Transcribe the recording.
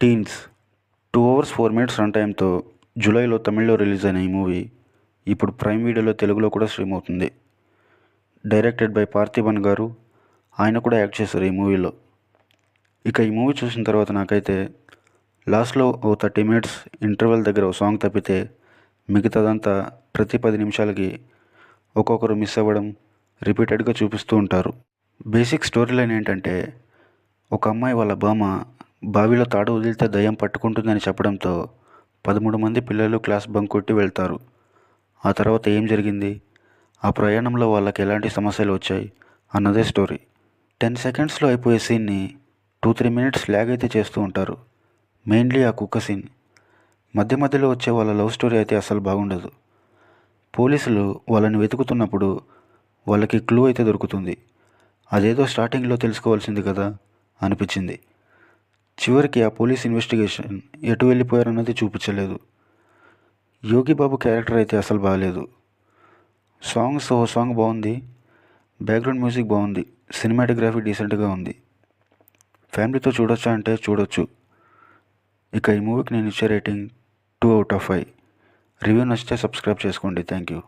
Teens 2 hours 4 minutes run టైంతో జూలైలో తమిళ్లో release అయిన ఈ మూవీ ఇప్పుడు ప్రైమ్ వీడియోలో తెలుగులో కూడా స్ట్రీమ్ అవుతుంది. డైరెక్టెడ్ బై పార్థిబన్ గారు. ఆయన కూడా యాక్ట్ చేశారు ఈ మూవీలో. ఇక ఈ మూవీ చూసిన తర్వాత నాకైతే లాస్ట్లో ఓ 30 మినిట్స్ ఇంటర్వెల్ దగ్గర ఓ సాంగ్ తప్పితే మిగతాదంతా ప్రతి 10 నిమిషాలకి ఒక్కొక్కరు మిస్ అవ్వడం రిపీటెడ్గా చూపిస్తూ ఉంటారు. బేసిక్ స్టోరీ లైన్ ఏంటంటే, ఒక అమ్మాయి వాళ్ళ బామ్మ బావిలో తాడు వదిలితే దయ్యం పట్టుకుంటుందని చెప్పడంతో 13 మంది పిల్లలు క్లాస్ బంక్ కొట్టి వెళ్తారు. ఆ తర్వాత ఏం జరిగింది, ఆ ప్రయాణంలో వాళ్ళకి ఎలాంటి సమస్యలు వచ్చాయి అన్నదే స్టోరీ. 10 సెకండ్స్లో అయిపోయే సీన్ని 2-3 మినిట్స్ ల్యాగ్ అయితే చేస్తూ ఉంటారు. మెయిన్లీ ఆ కుక్క సీన్. మధ్య మధ్యలో వచ్చే వాళ్ళ లవ్ స్టోరీ అయితే అసలు బాగుండదు. పోలీసులు వాళ్ళని వెతుకుతున్నప్పుడు వాళ్ళకి క్లూ అయితే దొరుకుతుంది. అదేదో స్టార్టింగ్లో తెలుసుకోవాల్సింది కదా అనిపించింది. చివరికి ఆ పోలీస్ ఇన్వెస్టిగేషన్ ఎటు వెళ్ళిపోయారన్నది చూపించలేదు. యోగి బాబు క్యారెక్టర్ అయితే అసలు బాగాలేదు. ఓ సాంగ్ బాగుంది, బ్యాక్గ్రౌండ్ మ్యూజిక్ బాగుంది, సినిమాటోగ్రఫీ డీసెంట్గా ఉంది. ఫ్యామిలీతో చూడొచ్చా అంటే చూడొచ్చు. ఇక ఈ మూవీకి నేను ఇచ్చే రేటింగ్ 2/5. రివ్యూ నచ్చితే సబ్స్క్రైబ్ చేసుకోండి. Thank you.